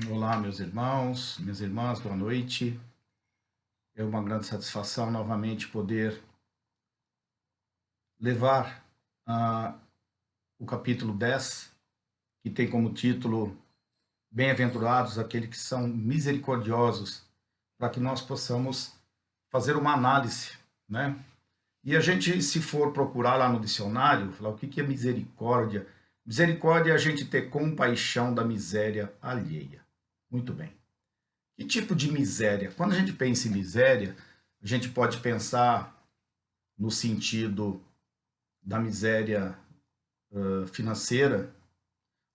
Olá, meus irmãos, minhas irmãs, boa noite. É uma grande satisfação novamente poder levar o capítulo 10, que tem como título Bem-aventurados aqueles que são misericordiosos, para que nós possamos fazer uma análise, né? E a gente, se for procurar lá no dicionário, falar o que é misericórdia. Misericórdia é a gente ter compaixão da miséria alheia. Muito bem. Que tipo de miséria? Quando a gente pensa em miséria, a gente pode pensar no sentido da miséria financeira,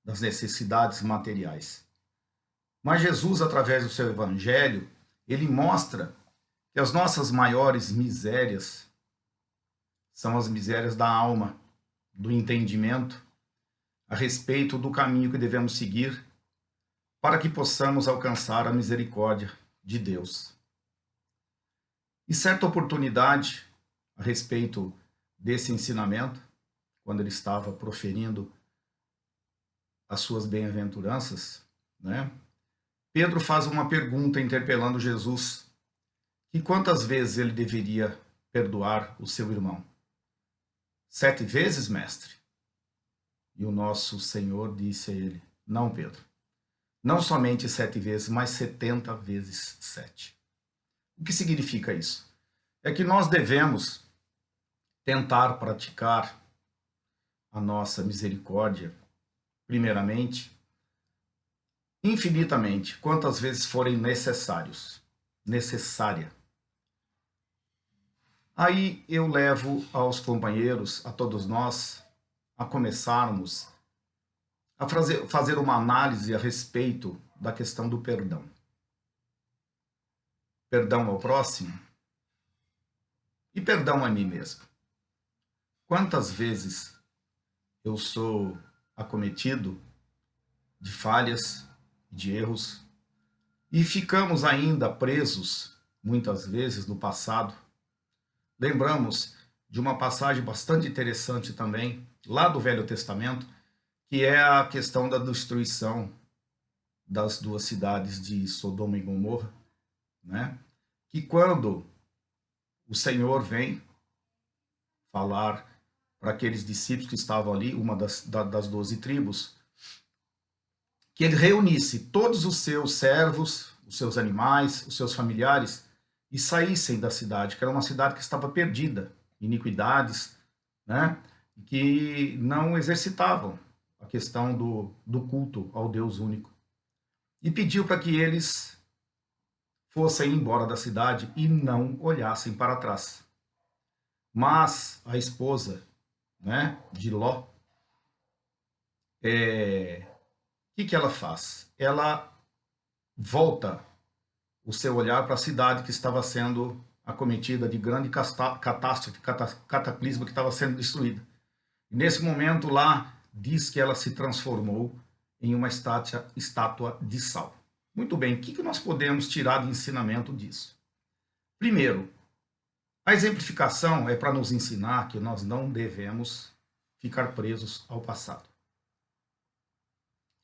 das necessidades materiais. Mas Jesus, através do seu evangelho, ele mostra que as nossas maiores misérias são as misérias da alma, do entendimento, a respeito do caminho que devemos seguir para que possamos alcançar a misericórdia de Deus. E certa oportunidade, a respeito desse ensinamento, quando ele estava proferindo as suas bem-aventuranças, né? Pedro faz uma pergunta interpelando Jesus, que quantas vezes ele deveria perdoar o seu irmão? 7 vezes, mestre? E o nosso Senhor disse a ele, não, Pedro, não somente 7 vezes, mas 70 vezes 7. O que significa isso? É que nós devemos tentar praticar a nossa misericórdia, primeiramente, infinitamente, quantas vezes forem necessária. Aí eu levo aos companheiros, a todos nós, a começarmos a fazer uma análise a respeito da questão do perdão. Perdão ao próximo e perdão a mim mesmo. Quantas vezes eu sou acometido de falhas, de erros, e ficamos ainda presos, muitas vezes, no passado. Lembramos de uma passagem bastante interessante também, lá do Velho Testamento, que é a questão da destruição das duas cidades de Sodoma e Gomorra, né? Que quando o Senhor vem falar para aqueles discípulos que estavam ali, uma das 12 tribos, que ele reunisse todos os seus servos, os seus animais, os seus familiares, e saíssem da cidade, que era uma cidade que estava perdida, iniquidades, né? Que não exercitavam a questão do culto ao Deus único. E pediu para que eles fossem embora da cidade e não olhassem para trás. Mas a esposa, né, de Ló, que ela faz? Ela volta o seu olhar para a cidade que estava sendo acometida de grande catástrofe, cataclisma que estava sendo destruída. E nesse momento lá, diz que ela se transformou em uma estátua de sal. Muito bem, o que nós podemos tirar de ensinamento disso? Primeiro, a exemplificação é para nos ensinar que nós não devemos ficar presos ao passado.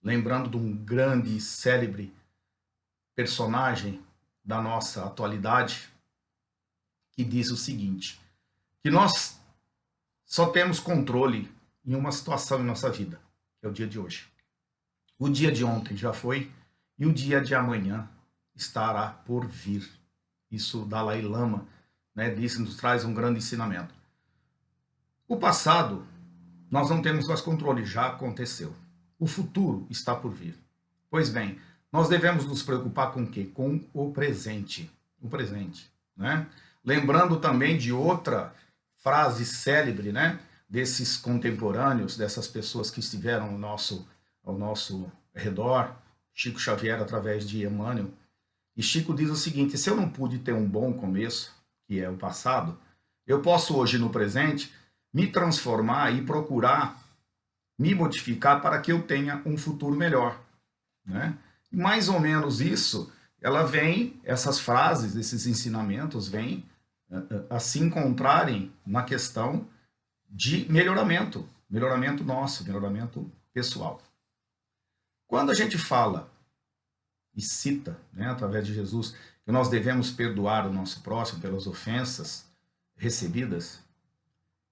Lembrando de um grande, célebre personagem da nossa atualidade, que diz o seguinte, que nós só temos controle em uma situação em nossa vida, que é o dia de hoje. O dia de ontem já foi e o dia de amanhã estará por vir. Isso Dalai Lama, né, nos traz um grande ensinamento. O passado, nós não temos mais controle, já aconteceu. O futuro está por vir. Pois bem, nós devemos nos preocupar com o quê? Com o presente. O presente, né? Lembrando também de outra frase célebre, né? Desses contemporâneos, dessas pessoas que estiveram ao nosso redor, Chico Xavier através de Emmanuel. E Chico diz o seguinte, se eu não pude ter um bom começo, que é o passado, eu posso hoje no presente me transformar e procurar me modificar para que eu tenha um futuro melhor, né? Mais ou menos isso, ela vem, essas frases, esses ensinamentos vêm a se encontrarem na questão de melhoramento, melhoramento nosso, melhoramento pessoal. Quando a gente fala e cita, né, através de Jesus, que nós devemos perdoar o nosso próximo pelas ofensas recebidas.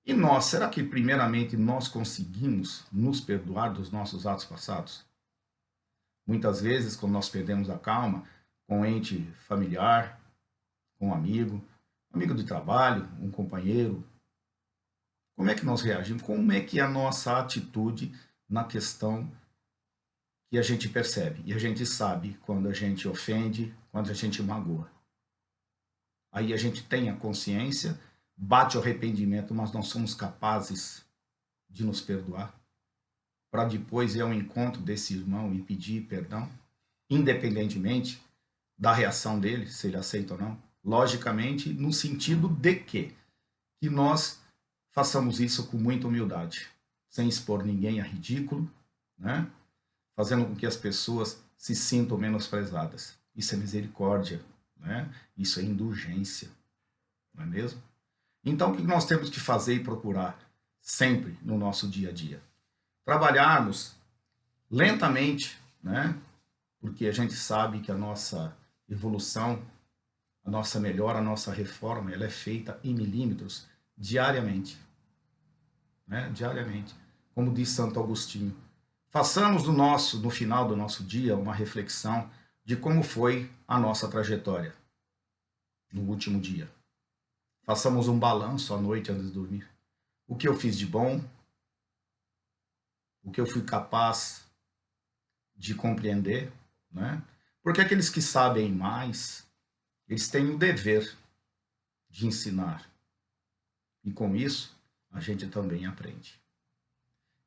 E nós, será que primeiramente nós conseguimos nos perdoar dos nossos atos passados? Muitas vezes, quando nós perdemos a calma com um ente familiar, com um amigo de trabalho, um companheiro, como é que nós reagimos? Como é que é a nossa atitude na questão que a gente percebe? E a gente sabe quando a gente ofende, quando a gente magoa. Aí a gente tem a consciência, bate o arrependimento, mas não somos capazes de nos perdoar, para depois ir ao encontro desse irmão e pedir perdão, independentemente da reação dele, se ele aceita ou não. Logicamente, no sentido de que nós façamos isso com muita humildade, sem expor ninguém a ridículo, né? Fazendo com que as pessoas se sintam menosprezadas. Isso é misericórdia, né? Isso é indulgência, não é mesmo? Então, o que nós temos que fazer e procurar sempre no nosso dia a dia? Trabalharmos lentamente, né? Porque a gente sabe que a nossa evolução, a nossa melhora, a nossa reforma, ela é feita em milímetros diariamente, né? Diariamente. Como diz Santo Agostinho, façamos no final do nosso dia, uma reflexão de como foi a nossa trajetória no último dia. Façamos um balanço à noite antes de dormir. O que eu fiz de bom, o que eu fui capaz de compreender, né? Porque aqueles que sabem mais, eles têm o dever de ensinar. E com isso, a gente também aprende.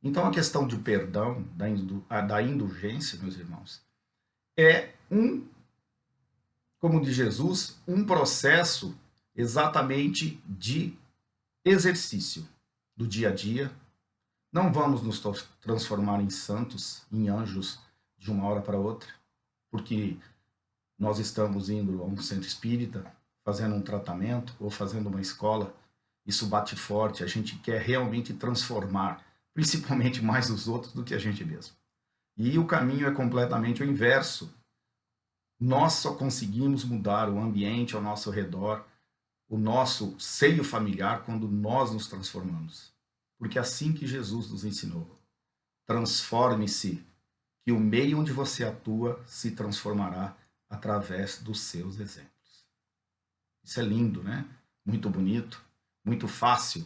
Então, a questão do perdão, da indulgência, meus irmãos, é como diz Jesus, um processo exatamente de exercício do dia a dia. Não vamos nos transformar em santos, em anjos, de uma hora para outra, porque nós estamos indo a um centro espírita, fazendo um tratamento ou fazendo uma escola. Isso bate forte, a gente quer realmente transformar, principalmente mais os outros do que a gente mesmo. E o caminho é completamente o inverso. Nós só conseguimos mudar o ambiente ao nosso redor, o nosso seio familiar, quando nós nos transformamos. Porque é assim que Jesus nos ensinou. Transforme-se, que o meio onde você atua se transformará através dos seus exemplos. Isso é lindo, né? Muito bonito, muito fácil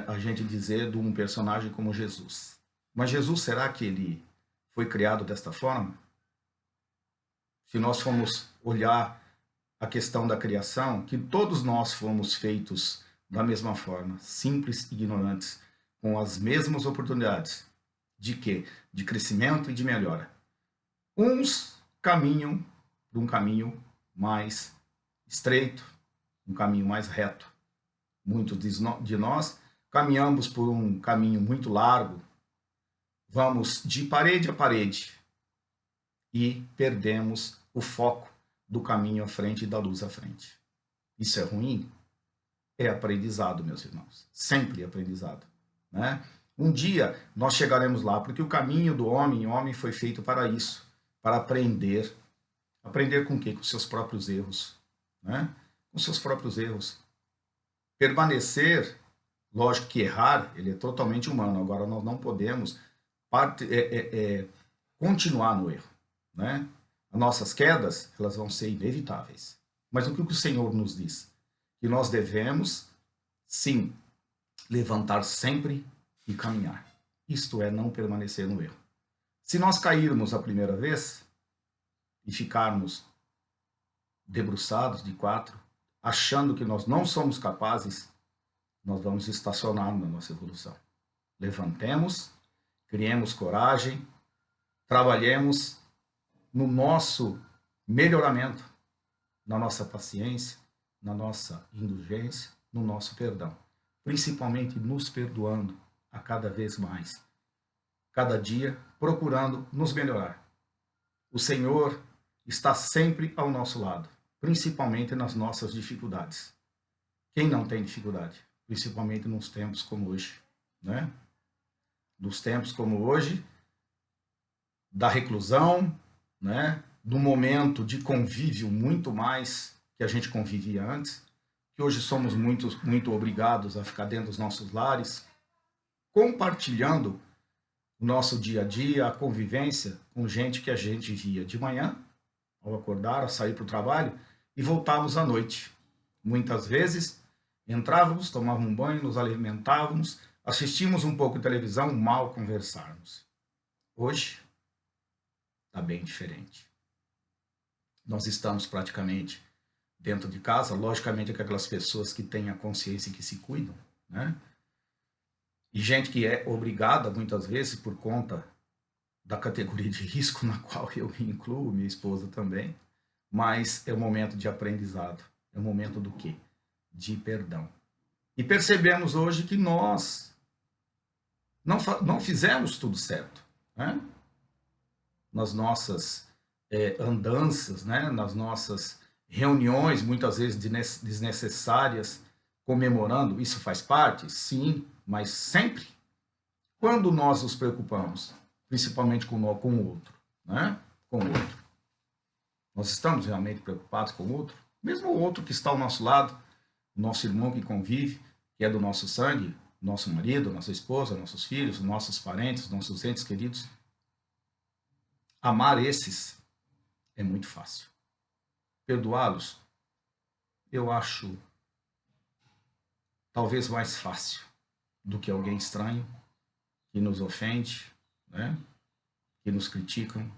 a gente dizer de um personagem como Jesus. Mas Jesus, será que ele foi criado desta forma? Se nós formos olhar a questão da criação, que todos nós fomos feitos da mesma forma, simples e ignorantes, com as mesmas oportunidades. De quê? De crescimento e de melhora. Uns caminham por um caminho mais estreito, um caminho mais reto. Muitos de nós caminhamos por um caminho muito largo, vamos de parede a parede e perdemos o foco do caminho à frente e da luz à frente. Isso é ruim? É aprendizado, meus irmãos. Sempre aprendizado, né? Um dia nós chegaremos lá, porque o caminho do homem, o homem foi feito para isso, para aprender. Aprender com o quê? Com seus próprios erros, né? Com seus próprios erros. Permanecer, lógico que errar, ele é totalmente humano. Agora, nós não podemos continuar no erro, né? As nossas quedas, elas vão ser inevitáveis. Mas o que o Senhor nos diz? Que nós devemos, sim, levantar sempre e caminhar. Isto é, não permanecer no erro. Se nós cairmos a primeira vez e ficarmos debruçados de quatro, achando que nós não somos capazes, nós vamos estacionar na nossa evolução. Levantemos, criemos coragem, trabalhemos no nosso melhoramento, na nossa paciência, na nossa indulgência, no nosso perdão. Principalmente nos perdoando a cada vez mais. Cada dia procurando nos melhorar. O Senhor está sempre ao nosso lado, principalmente nas nossas dificuldades. Quem não tem dificuldade? Principalmente nos tempos como hoje, né? Nos tempos como hoje, da reclusão, né? do momento de convívio muito mais que a gente convivia antes, que hoje somos muito obrigados a ficar dentro dos nossos lares, compartilhando o nosso dia a dia, a convivência com gente que a gente via de manhã, ao acordar, ao sair para o trabalho, e voltávamos à noite. Muitas vezes entrávamos, tomávamos um banho, nos alimentávamos, assistíamos um pouco de televisão, mal conversarmos. Hoje está bem diferente. Nós estamos praticamente dentro de casa, logicamente com aquelas pessoas que têm a consciência e que se cuidam, né? E gente que é obrigada, muitas vezes, por conta da categoria de risco na qual eu me incluo, minha esposa também, mas é um momento de aprendizado. É um momento do quê? De perdão. E percebemos hoje que nós não fizemos tudo certo, né? Nas nossas andanças, né? Nas nossas reuniões, muitas vezes desnecessárias, comemorando. Isso faz parte? Sim, mas sempre quando nós nos preocupamos, principalmente com o outro, né? Com o outro. Nós estamos realmente preocupados com o outro? Mesmo o outro que está ao nosso lado, o nosso irmão que convive, que é do nosso sangue, nosso marido, nossa esposa, nossos filhos, nossos parentes, nossos entes queridos. Amar esses é muito fácil. Perdoá-los, eu acho talvez mais fácil do que alguém estranho que nos ofende, né? Que nos criticam.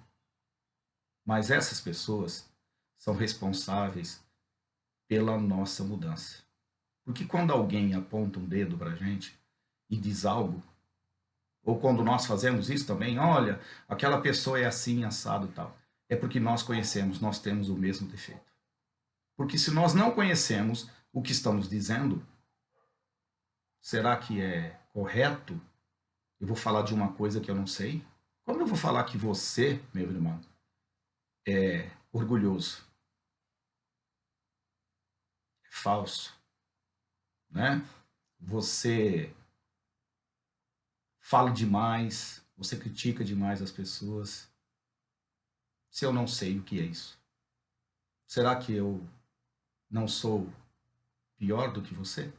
Mas essas pessoas são responsáveis pela nossa mudança. Porque quando alguém aponta um dedo para a gente e diz algo, ou quando nós fazemos isso também, olha, aquela pessoa é assim, assado e tal, é porque nós conhecemos, nós temos o mesmo defeito. Porque se nós não conhecemos o que estamos dizendo, será que é correto? Eu vou falar de uma coisa que eu não sei? Como eu vou falar que você, meu irmão, é orgulhoso, é falso, né? Você fala demais, você critica demais as pessoas. Se eu não sei o que é isso, será que eu não sou pior do que você?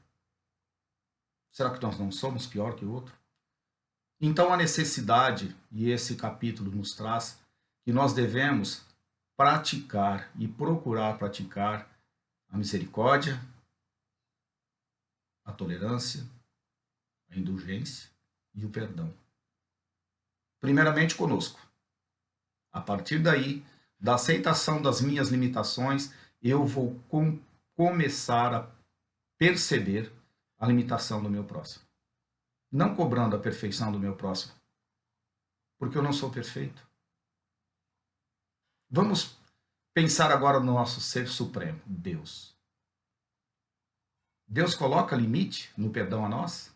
Será que nós não somos pior que o outro? Então a necessidade, e esse capítulo nos traz, que nós devemos praticar e procurar praticar a misericórdia, a tolerância, a indulgência e o perdão. Primeiramente conosco. A partir daí, da aceitação das minhas limitações, eu vou começar a perceber a limitação do meu próximo. Não cobrando a perfeição do meu próximo, porque eu não sou perfeito. Vamos pensar agora no nosso ser supremo, Deus. Deus coloca limite no perdão a nós?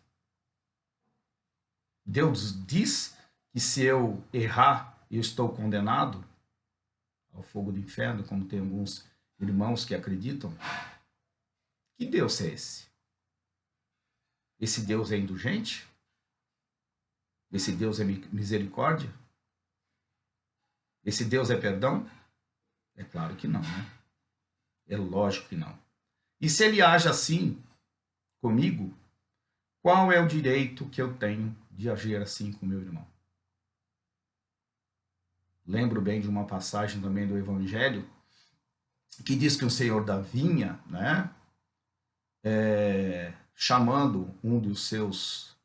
Deus diz que se eu errar, eu estou condenado ao fogo do inferno, como tem alguns irmãos que acreditam? Que Deus é esse? Esse Deus é indulgente? Esse Deus é misericórdia? Esse Deus é perdão? É claro que não, né? É lógico que não. E se ele age assim comigo, qual é o direito que eu tenho de agir assim com meu irmão? Lembro bem de uma passagem também do Evangelho que diz que o Senhor da vinha, né, chamando um dos seus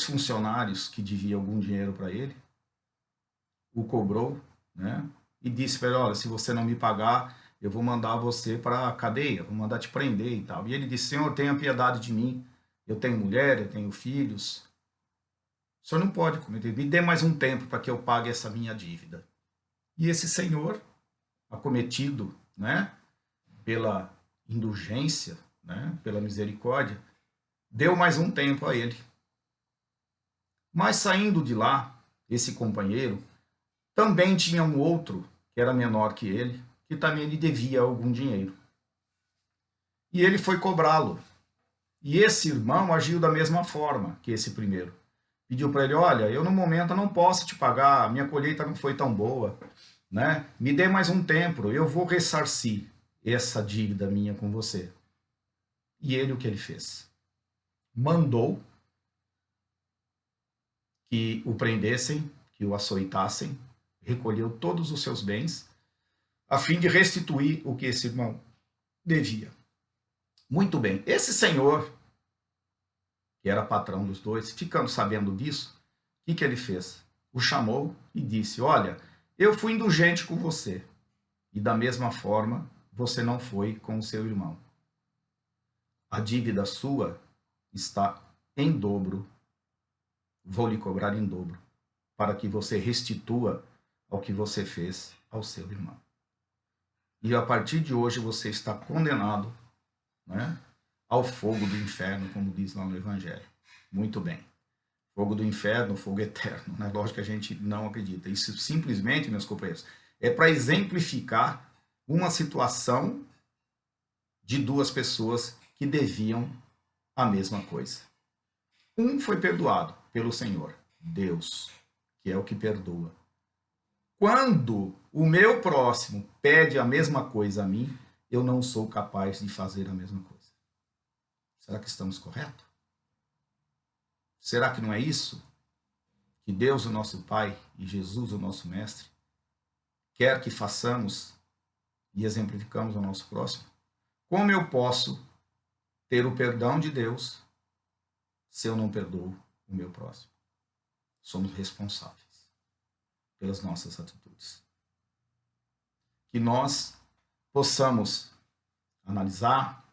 funcionários que devia algum dinheiro para ele, o cobrou, né, e disse para ele, olha, se você não me pagar, eu vou mandar você para a cadeia, vou mandar te prender e tal. E ele disse, Senhor, tenha piedade de mim, eu tenho mulher, eu tenho filhos, o senhor não pode cometer, me dê mais um tempo para que eu pague essa minha dívida. E esse senhor, acometido, né, pela indulgência, né, pela misericórdia, deu mais um tempo a ele. Mas saindo de lá, esse companheiro também tinha um outro, que era menor que ele, que também lhe devia algum dinheiro. E ele foi cobrá-lo. E esse irmão agiu da mesma forma que esse primeiro. pediu para ele, olha, eu no momento não posso te pagar, minha colheita não foi tão boa, né? Me dê mais um tempo, eu vou ressarcir essa dívida minha com você. E ele, o que ele fez? Mandou que o prendessem, que o açoitassem, recolheu todos os seus bens, a fim de restituir o que esse irmão devia. Muito bem, esse senhor, que era patrão dos dois, ficando sabendo disso, o que ele fez? O chamou e disse, olha, eu fui indulgente com você, e da mesma forma você não foi com o seu irmão. A dívida sua está em dobro, vou lhe cobrar em dobro, para que você restitua ao que você fez ao seu irmão. E a partir de hoje você está condenado, né, ao fogo do inferno, como diz lá no Evangelho. Muito bem. Fogo do inferno, fogo eterno. Né? Lógico que a gente não acredita. Isso simplesmente, meus companheiros, é para exemplificar uma situação de duas pessoas que deviam a mesma coisa. Um foi perdoado pelo Senhor, Deus, que é o que perdoa. Quando o meu próximo pede a mesma coisa a mim, eu não sou capaz de fazer a mesma coisa. Será que estamos corretos? Será que não é isso que Deus, o nosso Pai, e Jesus, o nosso Mestre, quer que façamos e exemplificamos ao nosso próximo? Como eu posso ter o perdão de Deus se eu não perdoo o meu próximo? Somos responsáveis pelas nossas atitudes. Que nós possamos analisar,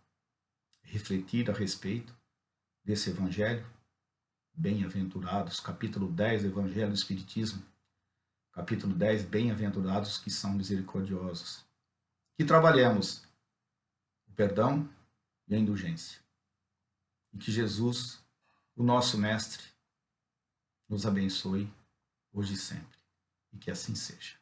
refletir a respeito desse Evangelho, bem-aventurados, capítulo 10 do Evangelho do Espiritismo, capítulo 10, bem-aventurados que são misericordiosos. Que trabalhemos o perdão e a indulgência. E que Jesus, o nosso Mestre, nos abençoe hoje e sempre. E que assim seja.